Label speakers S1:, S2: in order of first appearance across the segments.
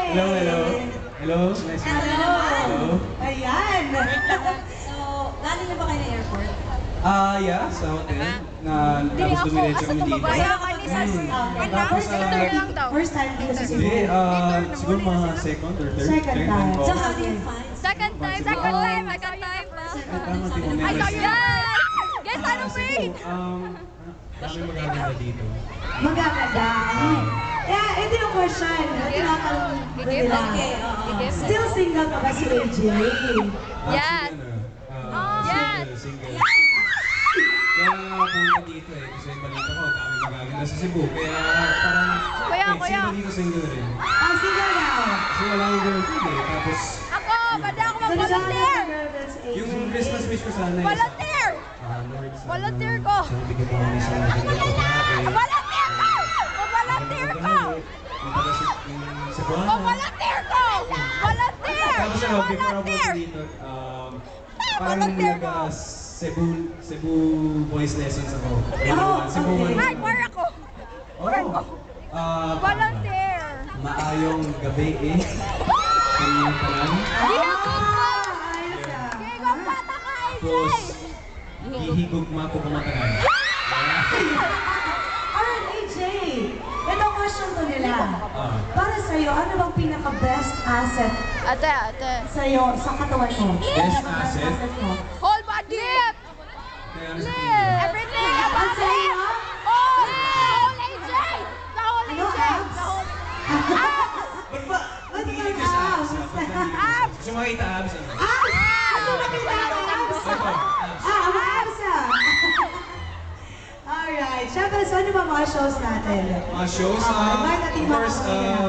S1: Hello, hello. Hello, nice to meet you. Hello.
S2: Ayan.
S3: So, galing na ba kayo ng airport?
S1: Yeah, sa hotel. Tapos dumiretso kami dito.
S3: Kaya kami sa
S2: First time dito sa Cebu.
S1: Hindi, siguro mga second or third.
S2: Second time.
S3: So, how do you find?
S4: Second time ba?
S1: Tama, di ko
S4: Ay,
S1: memories.
S4: yes! Yes, ano ba?
S1: Kami magaganda dito.
S2: Magaganda. Yeah, ito yung question. Tinatanong ko nila. Still single ka ba si AJ?
S4: Yes.
S1: Single. Kaya nga punta dito eh, kasi balita ko, dami magaganda sa Cebu. Kaya parang,
S4: Kuya.
S1: sino dito single rin?
S2: Single now.
S1: Kasi wala akong girlfriend eh, tapos
S4: Ako, bada ako
S2: So,
S4: mag-volunteer!
S1: yung Christmas wish ko sana is,
S4: Volunteer!
S1: Lord, sana,
S4: Volunteer ko!
S1: sana bigyan mo kami sa mga
S4: Volunteer ko! Volunteer ko!
S1: Yung taga Cebuana.
S4: Volunteer ko! Volunteer!
S1: Tapos ano, before ako
S4: Volunteer!
S1: dito, parang Cebu voice lessons ako. Cebu
S2: okay.
S4: Ay, war ako! Volunteer!
S1: Maayong gabi eh. Kanina pa lang.
S2: Ayos ah.
S4: Kaya bata ka,
S1: Tapos,
S4: AJ!
S1: hihigugma ko kumatagal.
S2: Alright, AJ. Ito question to nila. Para sa'yo, ano bang pinaka-best asset
S4: Ate.
S2: sa'yo sa katawan mo?
S1: Best
S2: Pinaka-best
S1: asset?
S2: mo?
S4: Whole body!
S1: Kaya ano sa tingin?
S4: Everything
S2: Ang
S4: about
S2: sa'yo?
S4: it! Oh! The whole AJ! The whole
S2: Ano,
S4: AJ!
S2: abs?
S4: The whole...
S1: Ba't ba? Nahihilig ka sa abs?
S4: Abs!
S1: Gusto mo makita abs? Ano?
S2: Ano nakita ang abs?
S1: Ito, abs.
S2: Ang abs ah. Alright. Siyempre, so ano ba mga shows natin?
S1: Mga shows,
S2: invite natin
S1: of
S2: mga
S1: course,
S2: kapamilya.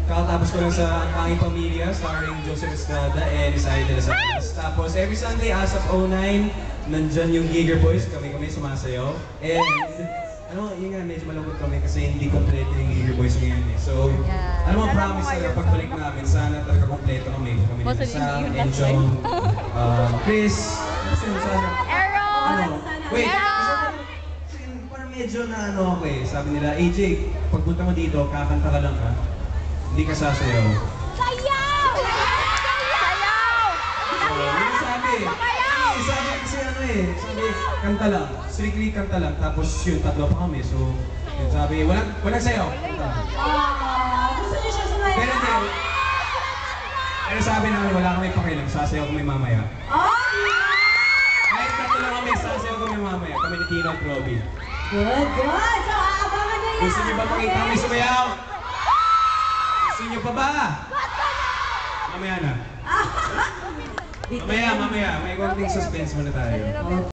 S1: kakatapos ko lang sa Tanging Pamilya, starring Joseph Estrada and Isaiah de las Alas. Tapos every Sunday, as of 09, nandyan yung Giger Boys, kami sumasayaw. And, yun nga, medyo malungkot kami kasi hindi kompleto yung Giger Boys ngayon eh. So, ano ang promise na pagbalik namin, sana talaga kompleto kami. Kami ni Sam, Enchong, Chris, sana.
S4: Aaron!
S1: Wait,
S4: Aaron!
S1: parang medyo na ako eh. Sabi nila, AJ, pagpunta mo dito, kakanta ka lang ha. Hindi ka sasayaw.
S4: Sayaw! Sayaw!
S1: Ano sabi? Sabi kasi sabi, kanta lang. Strictly kanta lang. Tapos yun, tatlo pa kami. So, yun sabi, walang sayaw. Kanta.
S2: Gusto niyo siya sumaya?
S1: Pero hindi. Pero sabi namin, wala kami pakialam. Sasayaw kami mamaya. Kahit tatlo lang kami, sasayaw kami mamaya. Kami ni Tino at Robby.
S2: Good. So, aabangan niyo yan.
S1: Gusto niyo ba pakita kami sumayaw? Gusto niyo pa ba? Mamaya na. Mamaya. May konting suspense muna tayo.